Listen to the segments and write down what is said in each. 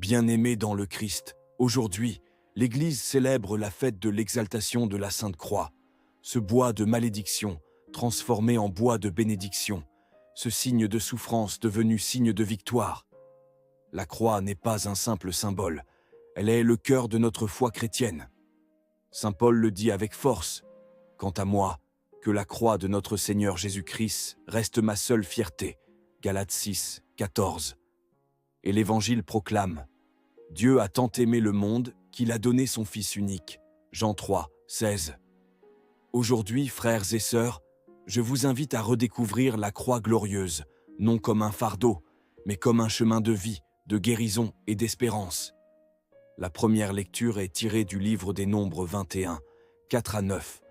Bien-aimés dans le Christ, aujourd'hui, l'Église célèbre la fête de l'exaltation de la Sainte Croix, ce bois de malédiction transformé en bois de bénédiction, ce signe de souffrance devenu signe de victoire. La croix n'est pas un simple symbole, elle est le cœur de notre foi chrétienne. Saint Paul le dit avec force, « Quant à moi, que la croix de notre Seigneur Jésus-Christ reste ma seule fierté. » Galates 6, 14. Et l'Évangile proclame, « Dieu a tant aimé le monde qu'il a donné son Fils unique. » Jean 3, 16. Aujourd'hui, frères et sœurs, je vous invite à redécouvrir la croix glorieuse, non comme un fardeau, mais comme un chemin de vie, de guérison et d'espérance. La première lecture est tirée du livre des Nombres 21, 4 à 9.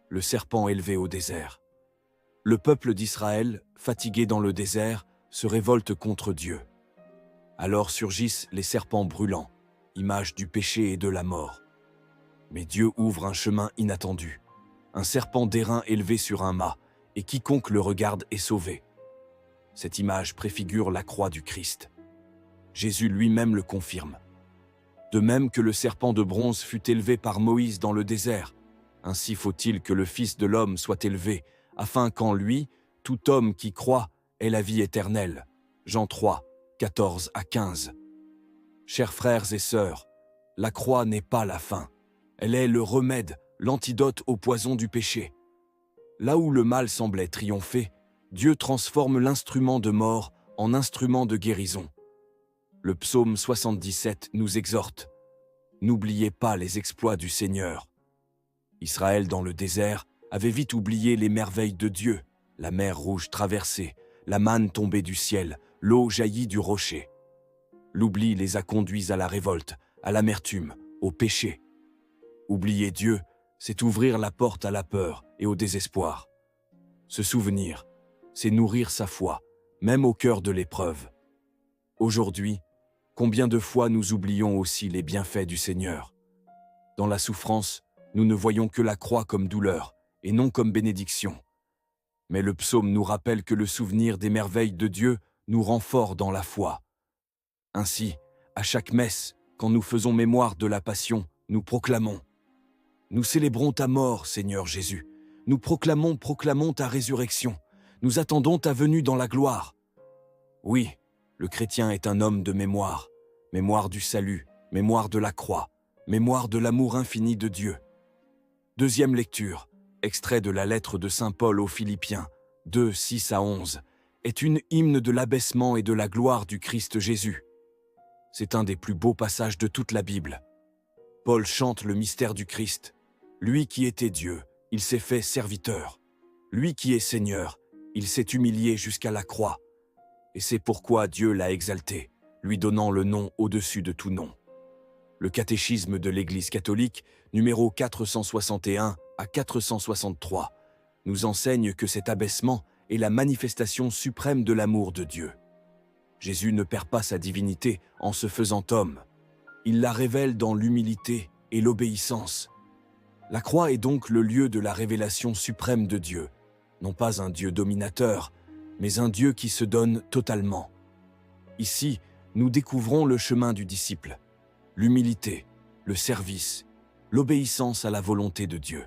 Le serpent élevé au désert. Le peuple d'Israël, fatigué dans le désert, se révolte contre Dieu. Alors surgissent les serpents brûlants, image du péché et de la mort. Mais Dieu ouvre un chemin inattendu, un serpent d'airain élevé sur un mât, et quiconque le regarde est sauvé. Cette image préfigure la croix du Christ. Jésus lui-même le confirme. De même que le serpent de bronze fut élevé par Moïse dans le désert, ainsi faut-il que le Fils de l'homme soit élevé, afin qu'en lui, tout homme qui croit ait la vie éternelle. Jean 3, 14 à 15. Chers frères et sœurs, la croix n'est pas la fin. Elle est le remède, l'antidote au poison du péché. Là où le mal semblait triompher, Dieu transforme l'instrument de mort en instrument de guérison. Le psaume 77 nous exhorte. N'oubliez pas les exploits du Seigneur. Israël dans le désert avait vite oublié les merveilles de Dieu, la mer rouge traversée, la manne tombée du ciel, l'eau jaillie du rocher. L'oubli les a conduits à la révolte, à l'amertume, au péché. Oublier Dieu, c'est ouvrir la porte à la peur et au désespoir. Se souvenir, c'est nourrir sa foi, même au cœur de l'épreuve. Aujourd'hui, combien de fois nous oublions aussi les bienfaits du Seigneur? Dans la souffrance, nous ne voyons que la croix comme douleur, et non comme bénédiction. Mais le psaume nous rappelle que le souvenir des merveilles de Dieu nous rend forts dans la foi. Ainsi, à chaque messe, quand nous faisons mémoire de la Passion, nous proclamons « Nous célébrons ta mort, Seigneur Jésus. Nous proclamons ta résurrection. Nous attendons ta venue dans la gloire. » Oui, le chrétien est un homme de mémoire, mémoire du salut, mémoire de la croix, mémoire de l'amour infini de Dieu. Deuxième lecture, extrait de la lettre de saint Paul aux Philippiens, 2, 6 à 11, est une hymne de l'abaissement et de la gloire du Christ Jésus. C'est un des plus beaux passages de toute la Bible. Paul chante le mystère du Christ. Lui qui était Dieu, il s'est fait serviteur. Lui qui est Seigneur, il s'est humilié jusqu'à la croix. Et c'est pourquoi Dieu l'a exalté, lui donnant le nom au-dessus de tout nom. Le catéchisme de l'Église catholique, numéro 461 à 463, nous enseigne que cet abaissement est la manifestation suprême de l'amour de Dieu. Jésus ne perd pas sa divinité en se faisant homme. Il la révèle dans l'humilité et l'obéissance. La croix est donc le lieu de la révélation suprême de Dieu, non pas un Dieu dominateur, mais un Dieu qui se donne totalement. Ici, nous découvrons le chemin du disciple, l'humilité, le service, l'obéissance à la volonté de Dieu.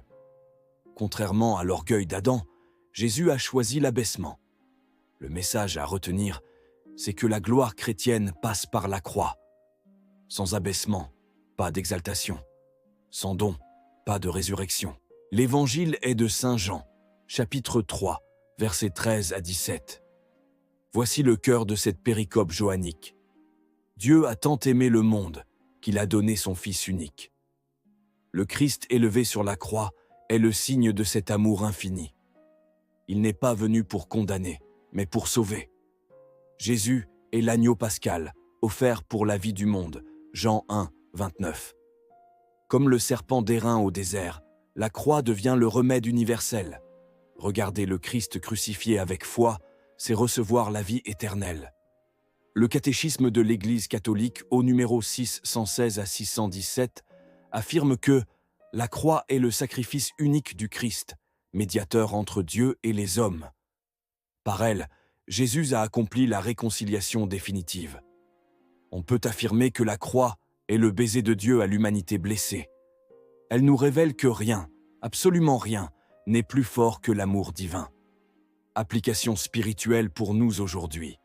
Contrairement à l'orgueil d'Adam, Jésus a choisi l'abaissement. Le message à retenir, c'est que la gloire chrétienne passe par la croix. Sans abaissement, pas d'exaltation. Sans don, pas de résurrection. L'Évangile est de Saint Jean, chapitre 3, versets 13 à 17. Voici le cœur de cette péricope johannique. Dieu a tant aimé le monde qu'il a donné son Fils unique. Le Christ élevé sur la croix est le signe de cet amour infini. Il n'est pas venu pour condamner, mais pour sauver. Jésus est l'agneau pascal, offert pour la vie du monde. Jean 1, 29. Comme le serpent d'airain au désert, la croix devient le remède universel. Regarder le Christ crucifié avec foi, c'est recevoir la vie éternelle. Le catéchisme de l'Église catholique au numéro 616 à 617 affirme que la croix est le sacrifice unique du Christ, médiateur entre Dieu et les hommes. Par elle, Jésus a accompli la réconciliation définitive. On peut affirmer que la croix est le baiser de Dieu à l'humanité blessée. Elle nous révèle que rien, absolument rien, n'est plus fort que l'amour divin. Application spirituelle pour nous aujourd'hui.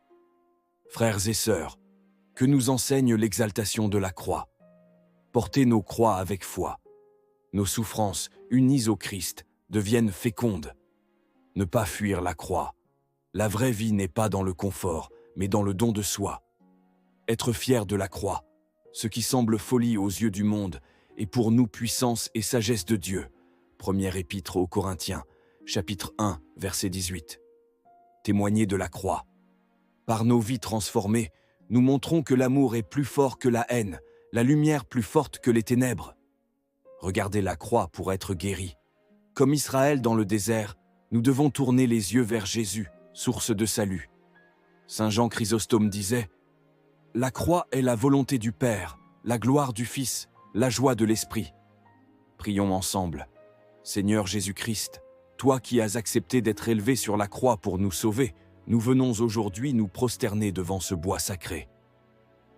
Frères et sœurs, que nous enseigne l'exaltation de la croix. Portez nos croix avec foi. Nos souffrances, unies au Christ, deviennent fécondes. Ne pas fuir la croix. La vraie vie n'est pas dans le confort, mais dans le don de soi. Être fier de la croix, ce qui semble folie aux yeux du monde, est pour nous puissance et sagesse de Dieu. Première épître aux Corinthiens, chapitre 1, verset 18. Témoigner de la croix. Par nos vies transformées, nous montrons que l'amour est plus fort que la haine, la lumière plus forte que les ténèbres. Regardez la croix pour être guéri. Comme Israël dans le désert, nous devons tourner les yeux vers Jésus, source de salut. Saint Jean Chrysostome disait « La croix est la volonté du Père, la gloire du Fils, la joie de l'Esprit. » Prions ensemble. Seigneur Jésus-Christ, toi qui as accepté d'être élevé sur la croix pour nous sauver, nous venons aujourd'hui nous prosterner devant ce bois sacré.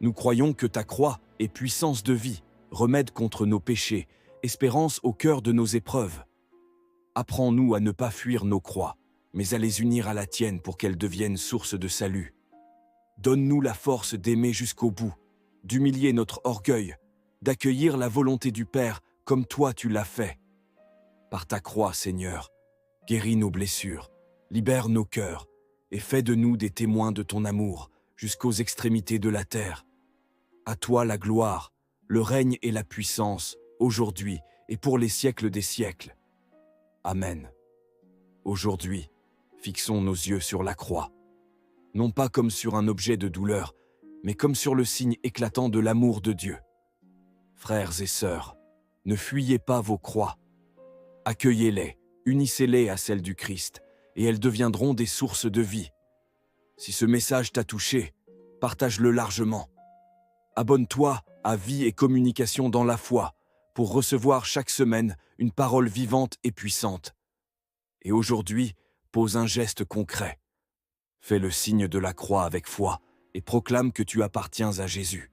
Nous croyons que ta croix est puissance de vie, remède contre nos péchés, espérance au cœur de nos épreuves. Apprends-nous à ne pas fuir nos croix, mais à les unir à la tienne pour qu'elles deviennent source de salut. Donne-nous la force d'aimer jusqu'au bout, d'humilier notre orgueil, d'accueillir la volonté du Père comme toi tu l'as fait. Par ta croix, Seigneur, guéris nos blessures, libère nos cœurs et fais de nous des témoins de ton amour jusqu'aux extrémités de la terre. À toi la gloire, le règne et la puissance, aujourd'hui et pour les siècles des siècles. Amen. Aujourd'hui, fixons nos yeux sur la croix, non pas comme sur un objet de douleur, mais comme sur le signe éclatant de l'amour de Dieu. Frères et sœurs, ne fuyez pas vos croix. Accueillez-les, unissez-les à celles du Christ, et elles deviendront des sources de vie. Si ce message t'a touché, partage-le largement. Abonne-toi à Vie et Communication dans la foi pour recevoir chaque semaine une parole vivante et puissante. Et aujourd'hui, pose un geste concret. Fais le signe de la croix avec foi et proclame que tu appartiens à Jésus.